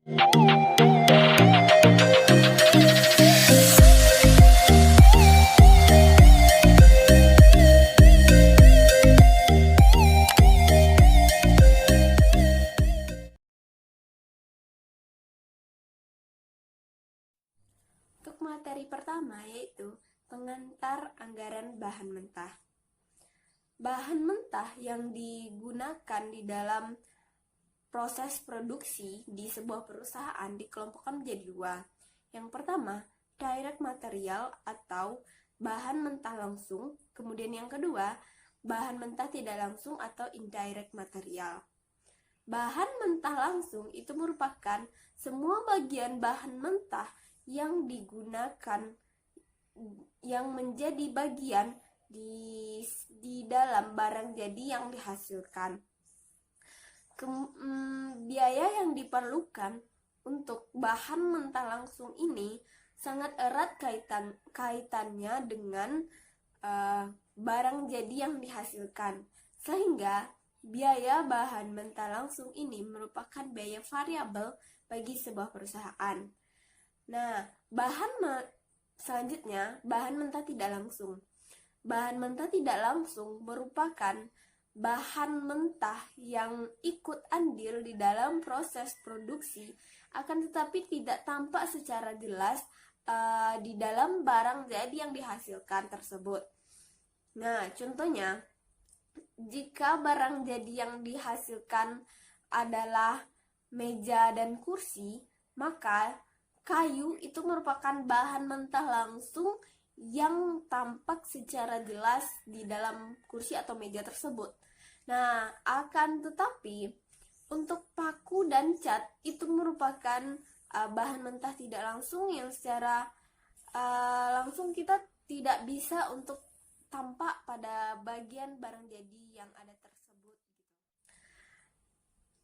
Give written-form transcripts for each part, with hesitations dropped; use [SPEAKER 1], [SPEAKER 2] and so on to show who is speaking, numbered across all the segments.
[SPEAKER 1] Untuk materi pertama yaitu pengantar anggaran bahan mentah. Bahan mentah yang digunakan di dalam proses produksi di sebuah perusahaan dikelompokkan menjadi dua. Yang pertama, direct material atau bahan mentah langsung. Kemudian yang kedua, bahan mentah tidak langsung atau indirect material. Bahan mentah langsung itu merupakan semua bagian bahan mentah yang digunakan, yang menjadi bagian di dalam barang jadi yang dihasilkan. Biaya yang diperlukan untuk bahan mentah langsung ini sangat erat kaitannya dengan barang jadi yang dihasilkan, sehingga biaya bahan mentah langsung ini merupakan biaya variabel bagi sebuah perusahaan. Nah, selanjutnya, bahan mentah tidak langsung. Bahan mentah tidak langsung merupakan bahan mentah yang ikut andil di dalam proses produksi, akan tetapi tidak tampak secara jelas di dalam barang jadi yang dihasilkan tersebut. Nah, contohnya, jika barang jadi yang dihasilkan adalah meja dan kursi, maka kayu itu merupakan bahan mentah langsung yang tampak secara jelas di dalam kursi atau meja tersebut. Nah, akan tetapi untuk paku dan cat itu merupakan bahan mentah tidak langsung yang secara langsung kita tidak bisa untuk tampak pada bagian barang jadi yang ada tersebut.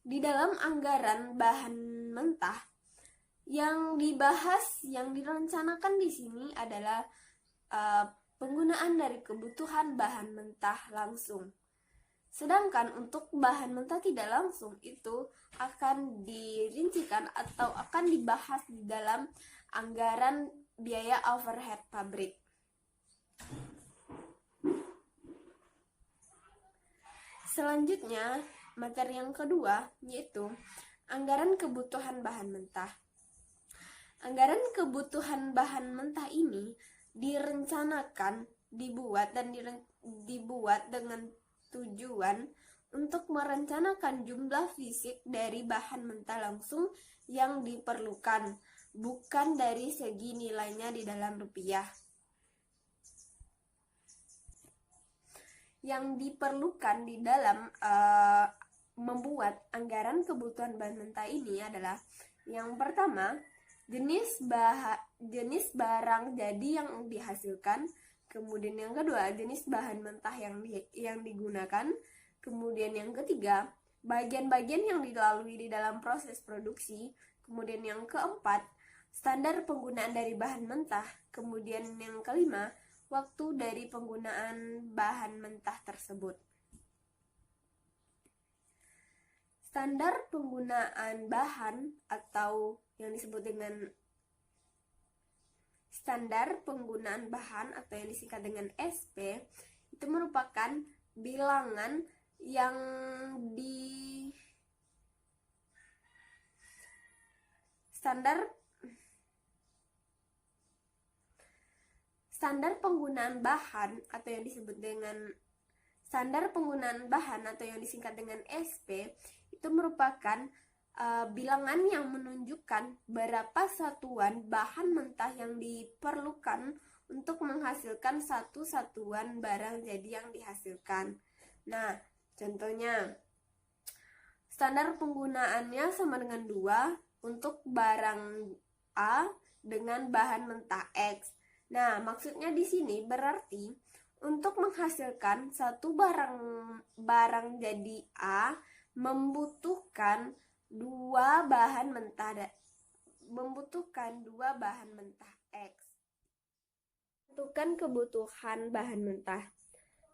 [SPEAKER 1] Di dalam anggaran bahan mentah, yang dibahas, yang direncanakan di sini adalah penggunaan dari kebutuhan bahan mentah langsung. Sedangkan untuk bahan mentah tidak langsung itu akan dirincikan atau akan dibahas di dalam anggaran biaya overhead pabrik. Selanjutnya, materi yang kedua yaitu anggaran kebutuhan bahan mentah. Anggaran kebutuhan bahan mentah ini direncanakan, dibuat dengan tujuan untuk merencanakan jumlah fisik dari bahan mentah langsung yang diperlukan, bukan dari segi nilainya di dalam rupiah. Yang diperlukan di dalam membuat anggaran kebutuhan bahan mentah ini adalah yang pertama, jenis barang jadi yang dihasilkan, kemudian yang kedua jenis bahan mentah yang digunakan, kemudian yang ketiga bagian-bagian yang dilalui di dalam proses produksi, kemudian yang keempat standar penggunaan dari bahan mentah, kemudian yang kelima waktu dari penggunaan bahan mentah tersebut. Standar penggunaan bahan atau yang disebut dengan standar penggunaan bahan atau yang disingkat dengan SP itu merupakan bilangan yang standar penggunaan bahan atau yang disebut dengan standar penggunaan bahan atau yang disingkat dengan SP itu merupakan bilangan yang menunjukkan berapa satuan bahan mentah yang diperlukan untuk menghasilkan satu satuan barang jadi yang dihasilkan. Nah, contohnya standar penggunaannya sama dengan 2 untuk barang A dengan bahan mentah X. Nah, maksudnya di sini berarti untuk menghasilkan satu barang jadi A membutuhkan dua bahan mentah X. Tentukan kebutuhan bahan mentah.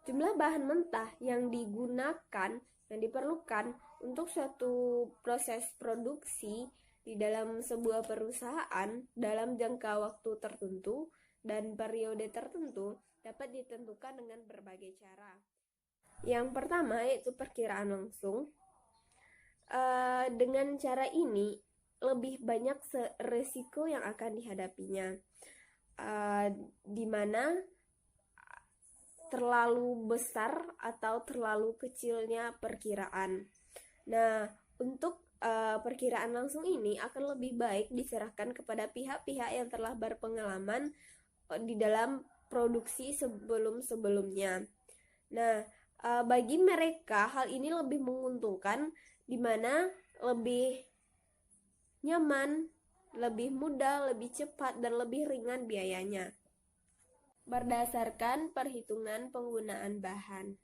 [SPEAKER 1] Jumlah bahan mentah yang diperlukan untuk suatu proses produksi di dalam sebuah perusahaan dalam jangka waktu tertentu dan periode tertentu dapat ditentukan dengan berbagai cara. Yang pertama yaitu perkiraan langsung. Dengan cara ini lebih banyak resiko yang akan dihadapinya, di mana terlalu besar atau terlalu kecilnya perkiraan. Nah, untuk perkiraan langsung ini akan lebih baik diserahkan kepada pihak-pihak yang telah berpengalaman di dalam produksi sebelum-sebelumnya. Nah, bagi mereka hal ini lebih menguntungkan, di mana lebih nyaman, lebih mudah, lebih cepat, dan lebih ringan biayanya. Berdasarkan perhitungan penggunaan bahan.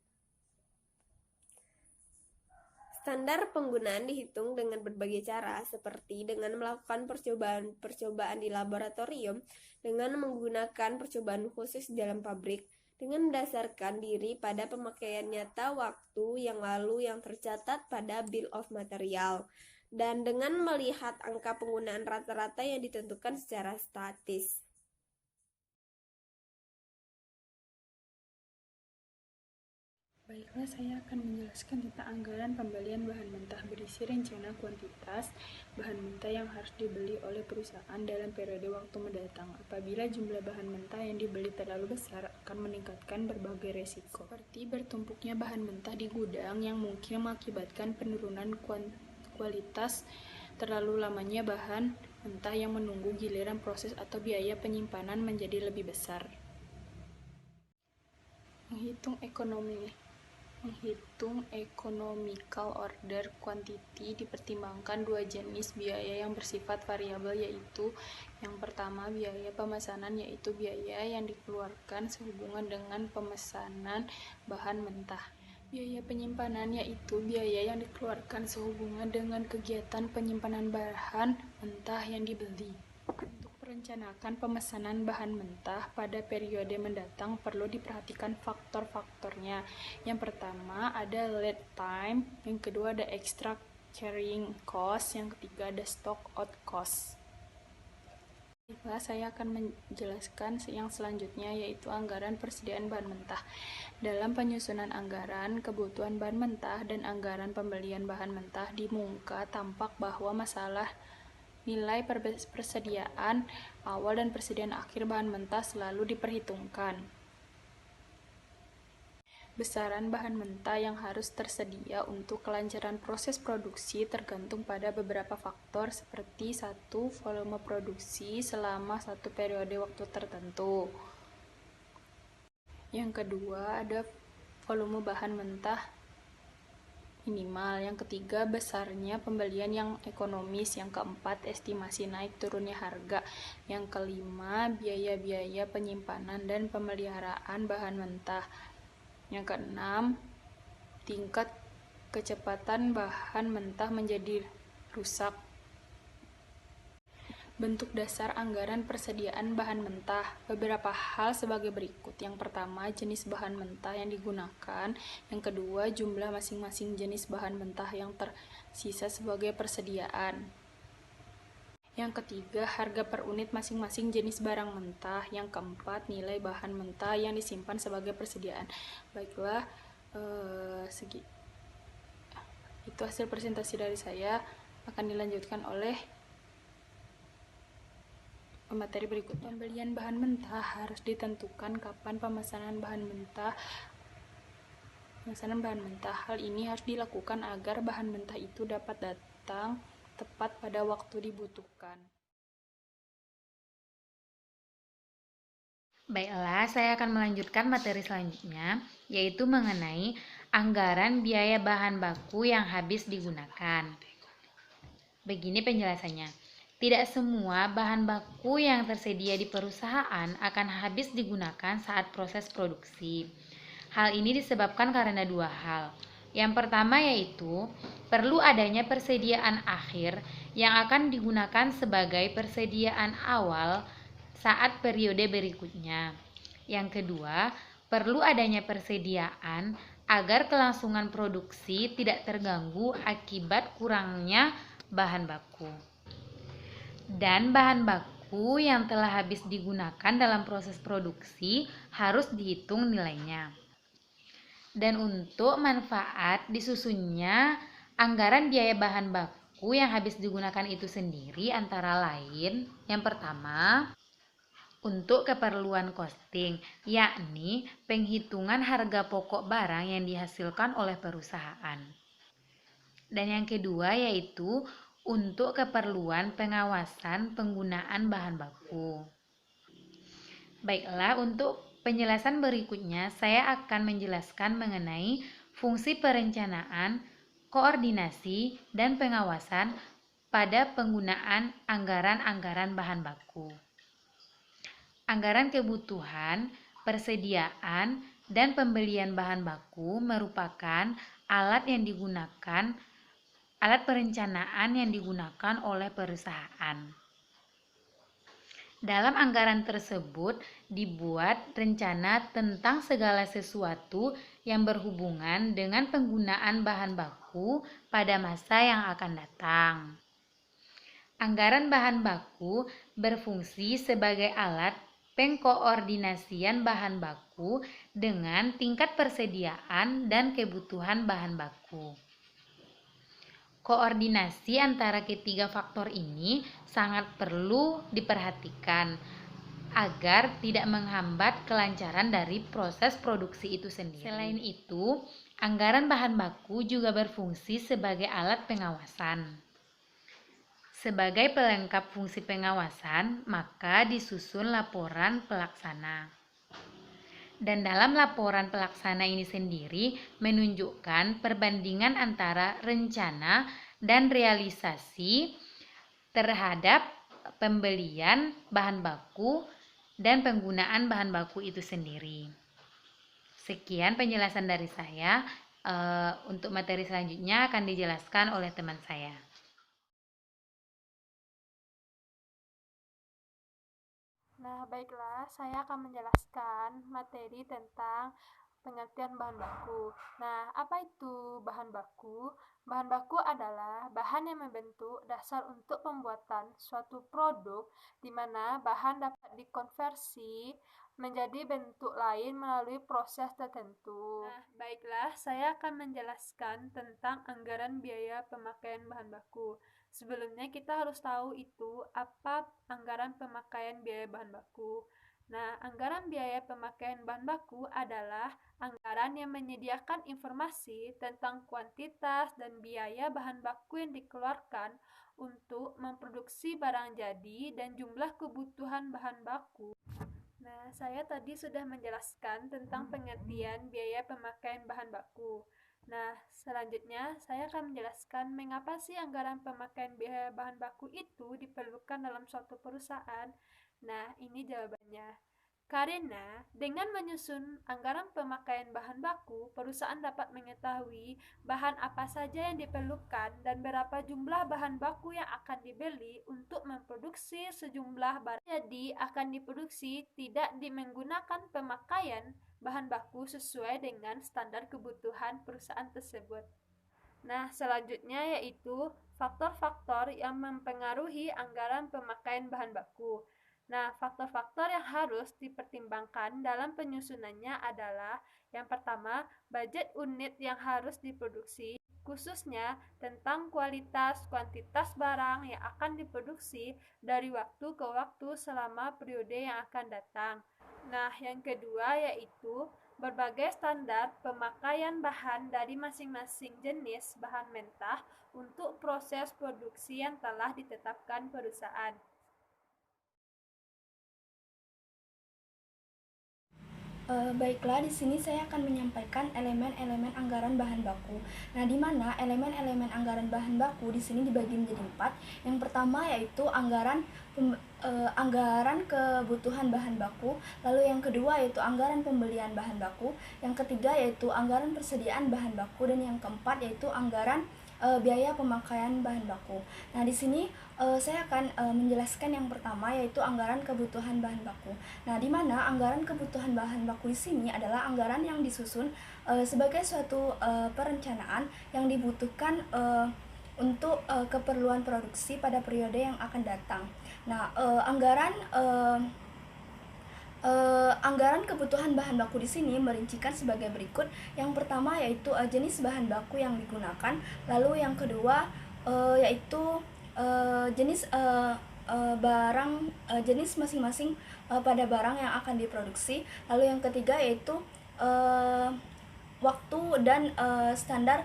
[SPEAKER 1] Standar penggunaan dihitung dengan berbagai cara, seperti dengan melakukan percobaan di laboratorium, dengan menggunakan percobaan khusus di dalam pabrik, dengan mendasarkan diri pada pemakaian nyata waktu yang lalu yang tercatat pada Bill of Material, dan dengan melihat angka penggunaan rata-rata yang ditentukan secara statis.
[SPEAKER 2] Baiklah, saya akan menjelaskan tentang anggaran pembelian bahan mentah berisi rencana kuantitas bahan mentah yang harus dibeli oleh perusahaan dalam periode waktu mendatang. Apabila jumlah bahan mentah yang dibeli terlalu besar, akan meningkatkan berbagai resiko, seperti bertumpuknya bahan mentah di gudang yang mungkin mengakibatkan penurunan kualitas, terlalu lamanya bahan mentah yang menunggu giliran proses, atau biaya penyimpanan menjadi lebih besar. Menghitung economical order quantity dipertimbangkan dua jenis biaya yang bersifat variabel, yaitu yang pertama biaya pemesanan, yaitu biaya yang dikeluarkan sehubungan dengan pemesanan bahan mentah. Biaya penyimpanan, yaitu biaya yang dikeluarkan sehubungan dengan kegiatan penyimpanan bahan mentah yang dibeli. Untuk merencanakan pemesanan bahan mentah pada periode mendatang perlu diperhatikan faktor-faktornya. Yang pertama ada lead time, yang kedua ada extra carrying cost, yang ketiga ada stock out cost. Baiklah, saya akan menjelaskan yang selanjutnya, yaitu anggaran persediaan bahan mentah. Dalam penyusunan anggaran kebutuhan bahan mentah dan anggaran pembelian bahan mentah di muka tampak bahwa masalah nilai persediaan awal dan persediaan akhir bahan mentah selalu diperhitungkan. Besaran bahan mentah yang harus tersedia untuk kelancaran proses produksi tergantung pada beberapa faktor, seperti 1. Volume produksi selama satu periode waktu tertentu. Yang kedua ada volume bahan mentah minimal. Yang ketiga, besarnya pembelian yang ekonomis. Yang keempat, estimasi naik turunnya harga. Yang kelima, biaya-biaya penyimpanan dan pemeliharaan bahan mentah. Yang keenam, tingkat kecepatan bahan mentah menjadi rusak. Bentuk dasar anggaran persediaan bahan mentah. Beberapa hal sebagai berikut. Yang pertama, jenis bahan mentah yang digunakan. Yang kedua, jumlah masing-masing jenis bahan mentah yang tersisa sebagai persediaan. Yang ketiga, harga per unit masing-masing jenis barang mentah. Yang keempat, nilai bahan mentah yang disimpan sebagai persediaan. Baiklah, itu hasil presentasi dari saya. Akan dilanjutkan oleh materi berikut. Pembelian bahan mentah harus ditentukan kapan pemesanan bahan mentah. Hal ini harus dilakukan agar bahan mentah itu dapat datang tepat pada waktu dibutuhkan.
[SPEAKER 3] Baiklah, saya akan melanjutkan materi selanjutnya, yaitu mengenai anggaran biaya bahan baku yang habis digunakan. Begini penjelasannya. Tidak semua bahan baku yang tersedia di perusahaan akan habis digunakan saat proses produksi. Hal ini disebabkan karena dua hal. Yang pertama yaitu perlu adanya persediaan akhir yang akan digunakan sebagai persediaan awal saat periode berikutnya. Yang kedua, perlu adanya persediaan agar kelangsungan produksi tidak terganggu akibat kurangnya bahan baku. dan bahan baku yang telah habis digunakan dalam proses produksi harus dihitung nilainya. Dan untuk manfaat disusunnya anggaran biaya bahan baku yang habis digunakan itu sendiri antara lain, yang pertama, untuk keperluan costing, yakni penghitungan harga pokok barang yang dihasilkan oleh perusahaan. Dan yang kedua yaitu untuk keperluan pengawasan penggunaan bahan baku. Baiklah, untuk penjelasan berikutnya saya akan menjelaskan mengenai fungsi perencanaan, koordinasi, dan pengawasan pada penggunaan anggaran-anggaran bahan baku. Anggaran kebutuhan, persediaan, dan pembelian bahan baku merupakan alat perencanaan yang digunakan oleh perusahaan. Dalam anggaran tersebut dibuat rencana tentang segala sesuatu yang berhubungan dengan penggunaan bahan baku pada masa yang akan datang. Anggaran bahan baku berfungsi sebagai alat pengkoordinasian bahan baku dengan tingkat persediaan dan kebutuhan bahan baku. Koordinasi antara ketiga faktor ini sangat perlu diperhatikan agar tidak menghambat kelancaran dari proses produksi itu sendiri. Selain itu, anggaran bahan baku juga berfungsi sebagai alat pengawasan. Sebagai pelengkap fungsi pengawasan, maka disusun laporan pelaksana. Dan dalam laporan pelaksana ini sendiri menunjukkan perbandingan antara rencana dan realisasi terhadap pembelian bahan baku dan penggunaan bahan baku itu sendiri. Sekian penjelasan dari saya. Untuk materi selanjutnya akan dijelaskan oleh teman saya.
[SPEAKER 4] Nah, baiklah, saya akan menjelaskan materi tentang pengertian bahan baku. Nah, apa itu bahan baku? Bahan baku adalah bahan yang membentuk dasar untuk pembuatan suatu produk di mana bahan dapat dikonversi menjadi bentuk lain melalui proses tertentu. Nah, baiklah, saya akan menjelaskan tentang anggaran biaya pemakaian bahan baku. Sebelumnya kita harus tahu itu apa anggaran pemakaian biaya bahan baku. Nah, anggaran biaya pemakaian bahan baku adalah anggaran yang menyediakan informasi tentang kuantitas dan biaya bahan baku yang dikeluarkan untuk memproduksi barang jadi dan jumlah kebutuhan bahan baku. Nah, saya tadi sudah menjelaskan tentang pengertian biaya pemakaian bahan baku. Nah, selanjutnya saya akan menjelaskan mengapa sih anggaran pemakaian biaya bahan baku itu diperlukan dalam suatu perusahaan. Nah, ini jawabannya. Karena dengan menyusun anggaran pemakaian bahan baku, perusahaan dapat mengetahui bahan apa saja yang diperlukan dan berapa jumlah bahan baku yang akan dibeli untuk memproduksi sejumlah barang. Jadi, akan diproduksi tidak menggunakan pemakaian bahan baku sesuai dengan standar kebutuhan perusahaan tersebut. Nah, selanjutnya yaitu faktor-faktor yang mempengaruhi anggaran pemakaian bahan baku. Nah, faktor-faktor yang harus dipertimbangkan dalam penyusunannya adalah yang pertama, budget unit yang harus diproduksi, khususnya tentang kualitas, kuantitas barang yang akan diproduksi dari waktu ke waktu selama periode yang akan datang. Nah, yang kedua yaitu berbagai standar pemakaian bahan dari masing-masing jenis bahan mentah untuk proses produksi yang telah ditetapkan perusahaan.
[SPEAKER 5] Baiklah, di sini saya akan menyampaikan elemen-elemen anggaran bahan baku. Nah, di mana elemen-elemen anggaran bahan baku di sini dibagi menjadi 4. Yang pertama yaitu anggaran kebutuhan bahan baku, lalu yang kedua yaitu anggaran pembelian bahan baku, yang ketiga yaitu anggaran persediaan bahan baku, dan yang keempat yaitu anggaran biaya pemakaian bahan baku. Nah, di sini saya akan menjelaskan yang pertama yaitu anggaran kebutuhan bahan baku. Nah, di mana anggaran kebutuhan bahan baku di sini adalah anggaran yang disusun sebagai suatu perencanaan yang dibutuhkan untuk keperluan produksi pada periode yang akan datang. Nah, anggaran kebutuhan bahan baku di sini merincikan sebagai berikut. Yang pertama yaitu jenis bahan baku yang digunakan, lalu yang kedua yaitu jenis jenis masing-masing pada barang yang akan diproduksi, lalu yang ketiga yaitu waktu dan standar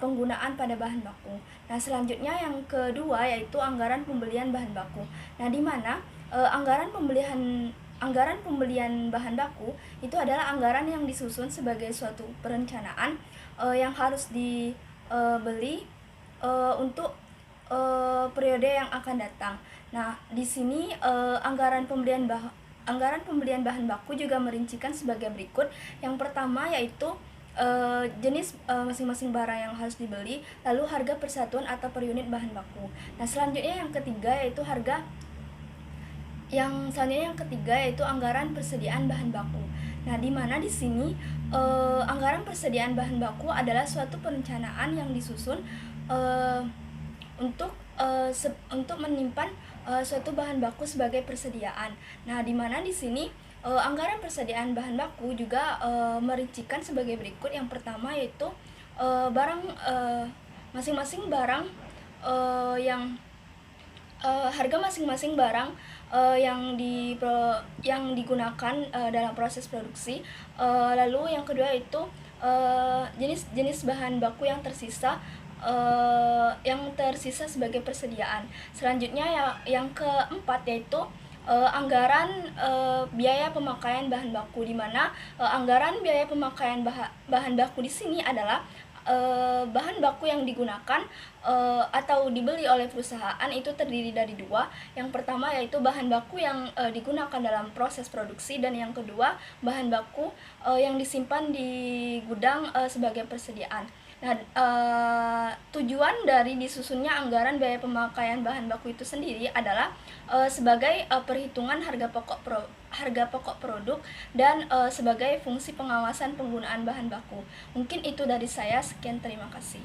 [SPEAKER 5] penggunaan pada bahan baku. Nah, selanjutnya yang kedua yaitu anggaran pembelian bahan baku. Nah, di mana anggaran pembelian bahan baku itu adalah anggaran yang disusun sebagai suatu perencanaan yang harus dibeli untuk periode yang akan datang. Nah, di sini anggaran pembelian bahan baku juga merincikan sebagai berikut. Yang pertama yaitu jenis masing-masing barang yang harus dibeli, lalu harga persatuan atau per unit bahan baku. Nah, selanjutnya yang ketiga yaitu anggaran persediaan bahan baku. Nah, di mana di sini anggaran persediaan bahan baku adalah suatu perencanaan yang disusun untuk menyimpan suatu bahan baku sebagai persediaan. Nah, di mana di sini anggaran persediaan bahan baku juga merincikan sebagai berikut. Yang pertama yaitu masing-masing barang harga masing-masing barang yang digunakan dalam proses produksi. Lalu yang kedua yaitu jenis bahan baku yang tersisa sebagai persediaan. Selanjutnya yang keempat yaitu anggaran biaya pemakaian bahan baku, di mana anggaran biaya pemakaian bahan baku di sini adalah bahan baku yang digunakan atau dibeli oleh perusahaan itu terdiri dari dua. Yang pertama yaitu bahan baku yang digunakan dalam proses produksi, dan yang kedua bahan baku yang disimpan di gudang sebagai persediaan. Nah, tujuan dari disusunnya anggaran biaya pemakaian bahan baku itu sendiri adalah sebagai perhitungan harga pokok produk dan sebagai fungsi pengawasan penggunaan bahan baku. Mungkin itu dari saya. Sekian, terima kasih.